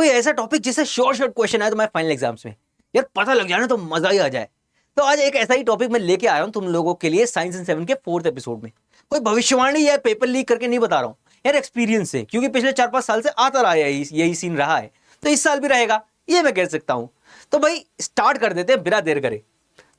कोई ऐसा टॉपिक जिससे शॉर्ट क्वेश्चन आए तुम्हारे फाइनल एग्जाम्स में, यार पता लग जाए ना तो मजा ही आ जाए। तो आज एक ऐसा ही टॉपिक मैं लेके आया हूं तुम लोगों के लिए साइंस इन 7 के 4th एपिसोड में। कोई भविष्यवाणी या पेपर लीक करके नहीं बता रहा हूं यार, एक्सपीरियंस से, क्योंकि पिछले 4-5 साल से आता रहा है यही सीन रहा है, तो इस साल भी रहेगा ये मैं कह सकता हूं। तो भाई स्टार्ट कर देते हैं बिना देर करे।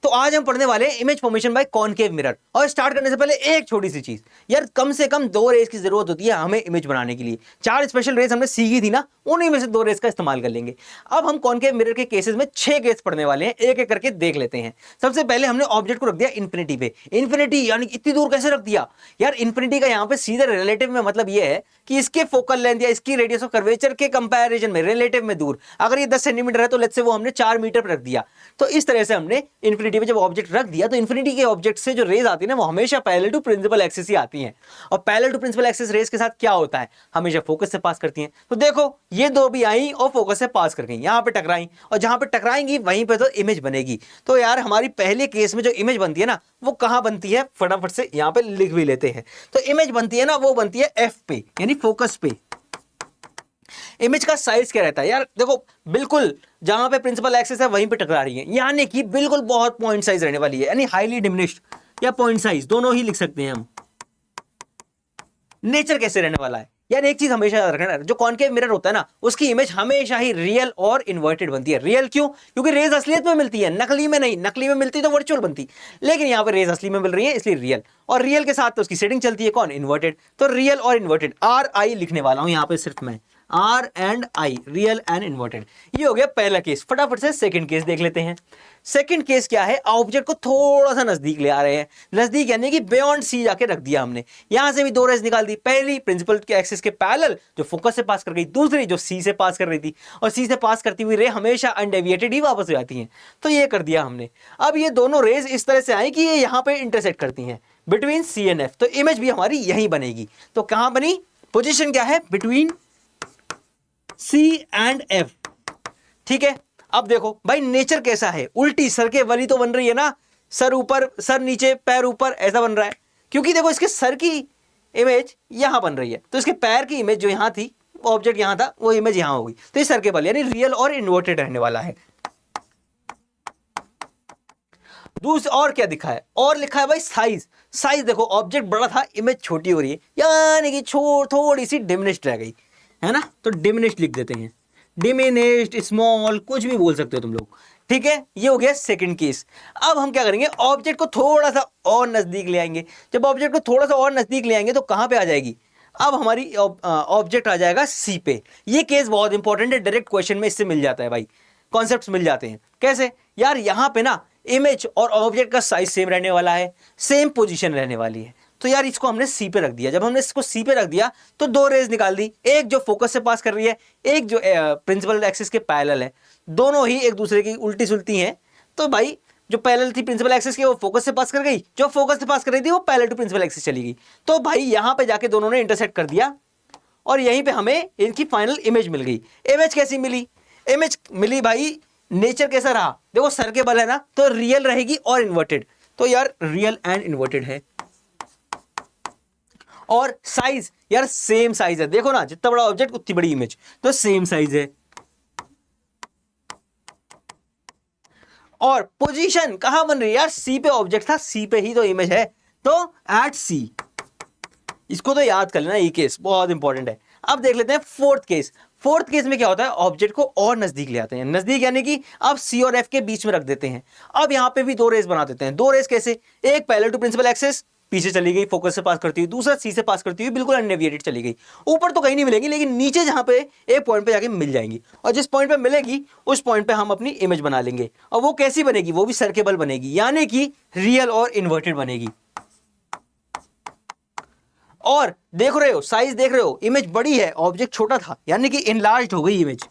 तो आज हम पढ़ने वाले हैं image formation by concave mirror. और स्टार्ट करने से पहले एक छोटी सी चीज, यार कम से कम 2 रेज की जरूरत होती है हमें इमेज बनाने के लिए। 4 स्पेशल रेज हमने सीखी थी ना, उन्हीं में से 2 रेज का इस्तेमाल कर लेंगे। अब हम कॉनकेव मिरर के केसेस में 6 केस पढ़ने वाले हैं, एक एक करके देख लेते हैं। सबसे पहले हमने ऑब्जेक्ट को रख दिया इन्फिनिटी पे। इन्फिनिटी यानी इतनी दूर कैसे रख दिया यार? इन्फिनिटी का यहाँ पे सीधे रिलेटिव में मतलब ये है कि इसके फोकल लेंथ या इसकी रेडियस ऑफ कर्वेचर के कंपैरिजन में रिलेटिव में दूर। अगर ये 10 सेंटीमीटर है तो लेट्स से वो हमने 4 मीटर पर रख दिया। तो इस तरह से हमने इन्फिनिटी पे जब ऑब्जेक्ट रख दिया तो इन्फिनिटी के ऑब्जेक्ट से जो रेज आती है ना वो हमेशा पैरेलल टू प्रिंसिपल एक्सिस ही आती हैं। और parallel to principal axis rays के साथ क्या होता है, हमेशा फोकस से पास करती हैं। तो देखो ये 2 भी आई और फोकस से पास कर गई, यहां पे टकराई, और जहां पे टकराएंगी वहीं पे तो इमेज बनेगी। तो यार हमारी पहले केस में जो इमेज बनती है ना वो कहां बनती है, फटाफट से यहां पे लिख भी लेते हैं। तो इमेज बनती है ना वो बनती है एफ पे, यानी फोकस पे। इमेज का साइज क्या रहता है यार? देखो बिल्कुल जहां पे प्रिंसिपल एक्सिस है वहीं पे टकरा रही है, यानी कि बिल्कुल बहुत पॉइंट साइज रहने वाली है, यानी हाईली डिमिनिश्ड या पॉइंट साइज दोनों ही लिख सकते हैं हम। नेचर कैसे रहने वाला है यार, एक चीज हमेशा याद रखना, जो कॉनकेव मिरर होता है ना उसकी इमेज हमेशा ही रियल और इन्वर्टेड बनती है। रियल क्यों? क्योंकि रेज असलियत में मिलती है, नकली में नहीं। नकली में मिलती तो वर्चुअल बनती, लेकिन यहाँ पे रेज असली में मिल रही है इसलिए रियल। और रियल के साथ तो उसकी सेटिंग चलती है कौन? इन्वर्टेड। तो रियल और इन्वर्टेड, RI लिखने वाला हूं यहाँ पे सिर्फ मैं, R&I, रियल एंड इन्वर्टेड। ये हो गया पहला केस। फटाफट से सेकंड केस देख लेते हैं। सेकंड केस क्या है? ऑब्जेक्ट को थोड़ा सा नजदीक ले आ रहे हैं, नजदीक यानी कि बियॉन्ड सी जाके रख दिया हमने। यहां से भी 2 रेज निकाल दी, पहली प्रिंसिपल के एक्सिस के पैरेलल जो फोकस से पास कर गई, दूसरी जो सी से पास कर रही थी। और सी से पास करती हुई रे हमेशा अनडेविएटेड ही वापस हो जाती हैं, तो ये कर दिया हमने। अब ये दोनों रेज इस तरह से आई कि ये यहां पे इंटरसेक्ट करती हैं बिटवीन सी एंड एफ, तो इमेज भी हमारी यहीं बनेगी। तो कहां बनी? पोजिशन क्या है? बिटवीन C एंड F, ठीक है। अब देखो भाई नेचर कैसा है, उल्टी सर के वाली तो बन रही है ना, सर ऊपर सर नीचे पैर ऊपर ऐसा बन रहा है, क्योंकि देखो इसके सर की इमेज यहां बन रही है तो इसके पैर की इमेज जो यहां थी, ऑब्जेक्ट यहां था, वो इमेज यहां हो गई। तो ये सर के बल यानी रियल और इन्वर्टेड रहने वाला है। दूसरा और क्या दिखा है? और लिखा है भाई साइज। साइज देखो ऑब्जेक्ट बड़ा था, इमेज छोटी हो रही है, यानी कि थोड़ी सी डिमिनिश्ड रह गई है ना, तो डिमिनिश्ड लिख देते हैं। डिमिनिश्ड, स्मॉल, कुछ भी बोल सकते हो तुम लोग, ठीक है। ये हो गया सेकंड केस। अब हम क्या करेंगे? ऑब्जेक्ट को थोड़ा सा और नजदीक ले आएंगे। जब ऑब्जेक्ट को थोड़ा सा और नजदीक ले आएंगे तो कहां पे आ जाएगी? अब हमारी ऑब्जेक्ट आ जाएगा सी पे। ये केस बहुत इंपॉर्टेंट है, डायरेक्ट क्वेश्चन में इससे मिल जाता है भाई, कॉन्सेप्ट्स मिल जाते हैं। कैसे यार? यहां पे ना इमेज और ऑब्जेक्ट का साइज सेम रहने वाला है, सेम पोजीशन रहने वाली है, तो यार इसको हमने सी पे रख दिया। जब हमने इसको सी पे रख दिया तो 2 रेज निकाल दी, एक जो फोकस से पास कर रही है, एक जो प्रिंसिपल एक्सिस के पैरेलल है। दोनों ही एक दूसरे की उल्टी सुलटी हैं, तो भाई जो पैरेलल थी प्रिंसिपल एक्सिस के वो फोकस से पास कर गई, जो फोकस से पास कर रही थी वो पैरेलल टू प्रिंसिपल एक्सिस चली गई। तो भाई यहां पे जाके दोनों ने इंटरसेक्ट कर दिया और यहीं पे हमें इनकी फाइनल इमेज मिल गई। इमेज कैसी मिली? इमेज मिली भाई, नेचर कैसा रहा? देखो सर के बल है ना, तो रियल रहेगी और इन्वर्टेड, तो यार रियल एंड इन्वर्टेड है। और साइज यार सेम साइज है, देखो ना जितना बड़ा ऑब्जेक्ट उतनी बड़ी इमेज, तो सेम साइज है। और पोजीशन कहां बन रही है यार? सी पे ऑब्जेक्ट था, सी पे ही तो इमेज है, तो एट सी। इसको तो याद कर लेना, ये केस बहुत इंपॉर्टेंट है। अब देख लेते हैं फोर्थ केस। फोर्थ केस में क्या होता है? ऑब्जेक्ट को और नजदीक ले आते हैं, नजदीक यानी कि अब सी और एफ के बीच में रख देते हैं। अब यहां पे भी 2 रेज बना देते हैं। 2 रेज कैसे? एक पैरेलल टू प्रिंसिपल एक्सिस पीछे चली गई, फोकस से पास करती हुई, दूसरा सी से पास करती हुई बिल्कुल अनडेविएटेड चली गई। ऊपर तो कहीं नहीं मिलेगी, लेकिन नीचे जहां पे एक पॉइंट पे जाके मिल जाएंगी, और जिस पॉइंट पे मिलेगी उस पॉइंट पे हम अपनी इमेज बना लेंगे। और वो कैसी बनेगी? वो भी सर्केबल बनेगी, यानी कि रियल और इन्वर्टेड बनेगी। और देख रहे हो साइज, देख रहे हो इमेज बड़ी है, ऑब्जेक्ट छोटा था, यानी कि इनलार्ज्ड हो गई इमेज।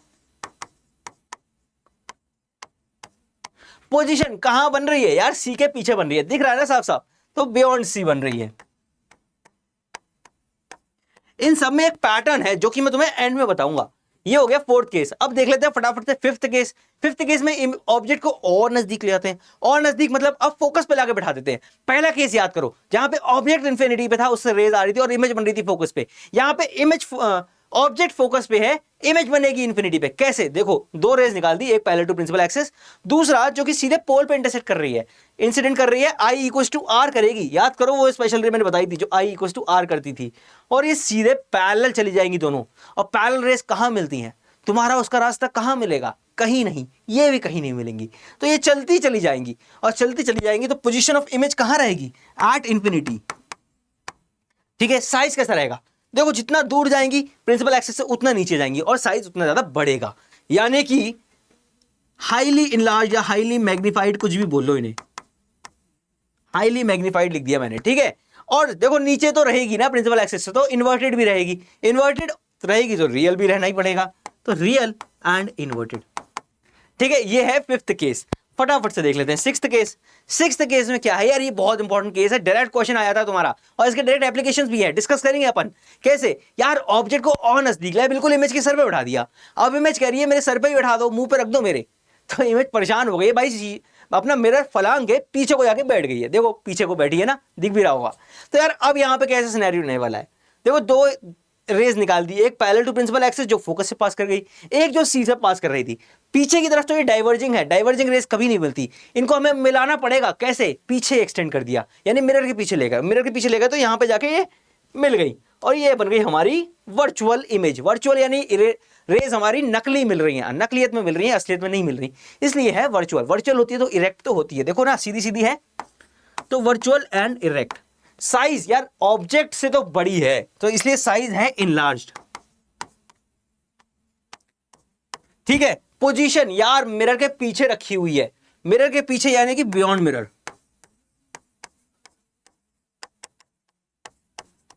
पोजीशन कहां बन रही है यार? सी के पीछे बन रही है, दिख रहा है ना साफ साफ, तो बियॉन्ड सी बन रही है। इन सब में एक पैटर्न है जो कि मैं तुम्हें एंड में बताऊंगा। ये हो गया फोर्थ केस। अब देख लेते हैं फटाफट से फिफ्थ केस। फिफ्थ केस में ऑब्जेक्ट को और नजदीक ले आते हैं, और नजदीक मतलब अब फोकस पे लाके बैठा देते हैं। पहला केस याद करो, जहां पे ऑब्जेक्ट इन्फिनिटी पे था, उससे रेज आ रही थी और इमेज बन रही थी फोकस पे। यहाँ पे इमेज ऑब्जेक्ट फोकस पे है, इमेज बनेगी इन्फिनिटी पे। कैसे? देखो, दो रेज निकाल दी, एक पैरेलल टू प्रिंसिपल एक्सिस, दूसरा जो कि सीधे पोल पे इंटरसेक्ट कर रही है, इंसिडेंट कर रही है, आई इक्वल टू आर करेगी। याद करो वो स्पेशल रे मैंने बताई थी जो आई इक्वल टू आर करती थी, और ये सीधे पैरेलल चली जाएंगी दोनों। और पैरेलल रेज कहां मिलती हैं? तुम्हारा उसका रास्ता कहां मिलेगा? कहीं नहीं, ये भी कहीं नहीं मिलेंगी, तो ये चलती चली जाएंगी, और चलती चली जाएंगी तो पोजीशन ऑफ इमेज कहां रहेगी? At infinity. ठीक है, साइज कैसा रहेगा? देखो, जितना दूर जाएंगी प्रिंसिपल एक्सिस से उतना नीचे जाएंगी और साइज उतना ज्यादा बढ़ेगा, यानी कि हाईली इनलार्ज या हाईली मैग्नीफाइड, कुछ भी बोल लो इन्हें, हाईली मैग्नीफाइड लिख दिया मैंने। ठीक है, और देखो नीचे तो रहेगी ना प्रिंसिपल एक्सिस से, तो इन्वर्टेड भी रहेगी, इन्वर्टेड रहेगी तो रियल भी रहना ही पड़ेगा, तो रियल एंड इन्वर्टेड। ठीक है, ये है फिफ्थ केस। फटाफट से देख लेते हैं सिक्स्थ केस। सिक्स्थ केस में क्या है यार, ये बहुत इंपॉर्टेंट केस है, डायरेक्ट क्वेश्चन आया था तुम्हारा और इसके डायरेक्ट एप्लीकेशंस भी है, डिस्कस करेंगे अपन। कैसे यार, ऑब्जेक्ट को और नजदीक लाया, बिल्कुल इमेज के सर पे बैठा दिया। अब इमेज कह रही है मेरे सर पे ही बैठा दो, मुंह पे रख दो मेरे, तो इमेज परेशान हो गई है भाई, अपना मिरर फलांग के पीछे को जाके बैठ गई है। देखो पीछे को बैठी है ना, दिख भी रहा होगा। तो यार अब यहाँ पे कैसे सिनेरियो रहने वाला है? देखो, दो रेज निकाल दी, एक पैरेलल टू प्रिंसिपल एक्सिस जो फोकस से पास कर गई, एक जो सी से पास कर रही थी पीछे की तरफ। तो ये डाइवर्जिंग है, डाइवर्जिंग रेज कभी नहीं मिलती, इनको हमें मिलाना पड़ेगा। कैसे? पीछे एक्सटेंड कर दिया, यानी मिरर के पीछे ले गए, मिरर के पीछे ले गए तो यहाँ पे जाके ये मिल गई, और ये बन गई हमारी वर्चुअल इमेज। वर्चुअल यानी रेज हमारी नकली मिल रही है, नकलियत में मिल रही है, असलियत में नहीं मिल रही, इसलिए है वर्चुअल। वर्चुअल होती है तो इरेक्ट तो होती है, देखो ना सीधी सीधी है, तो वर्चुअल एंड इरेक्ट। साइज यार ऑब्जेक्ट से तो बड़ी है, तो इसलिए साइज है इनलार्ज्ड। ठीक है, पोजीशन यार मिरर के पीछे रखी हुई है, मिरर के पीछे यानी कि बियॉन्ड मिरर।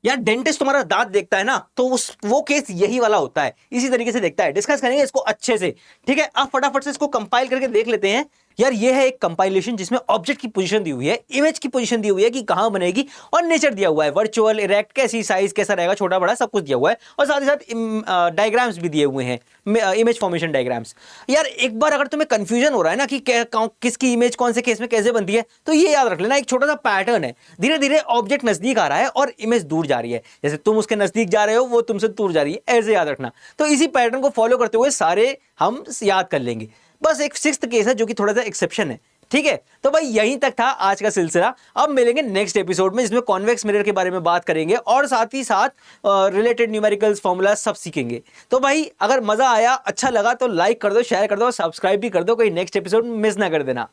यार डेंटिस्ट तुम्हारा दांत देखता है ना, तो वो केस यही वाला होता है, इसी तरीके से देखता है। डिस्कस करेंगे इसको अच्छे से। ठीक है, अब फटाफट से इसको कंपाइल करके देख लेते हैं। यार ये है एक कंपाइलेशन जिसमें ऑब्जेक्ट की पोजीशन दी हुई है, इमेज की पोजीशन दी हुई है कि कहां बनेगी, और नेचर दिया हुआ है, वर्चुअल, इरेक्ट, कैसी साइज कैसा रहेगा, छोटा बड़ा सब कुछ दिया हुआ है, और साथ ही साथ डायग्राम्स भी दिए हुए हैं, इमेज फॉर्मेशन डायग्राम्स। यार एक बार अगर तुम्हें कंफ्यूजन हो रहा है ना कि किसकी इमेज कौन से केस में कैसे बनती है, तो ये याद रख लेना, एक छोटा सा पैटर्न है। धीरे धीरे ऑब्जेक्ट नजदीक आ रहा है और इमेज दूर जा रही है, जैसे तुम उसके नजदीक जा रहे हो वो तुमसे दूर जा रही है, ऐसे याद रखना। तो इसी पैटर्न को फॉलो करते हुए सारे हम याद कर लेंगे। बस एक सिक्स्थ केस है जो कि थोड़ा सा एक्सेप्शन है। ठीक है, तो भाई यहीं तक था आज का सिलसिला। अब मिलेंगे नेक्स्ट एपिसोड में, जिसमें कॉन्वेक्स मिरर के बारे में बात करेंगे और साथ ही साथ रिलेटेड न्यूमेरिकल्स, फॉर्मूला सब सीखेंगे। तो भाई अगर मजा आया, अच्छा लगा तो लाइक कर दो, शेयर कर दो, सब्सक्राइब भी कर दो, कोई नेक्स्ट एपिसोड मिस ना कर देना।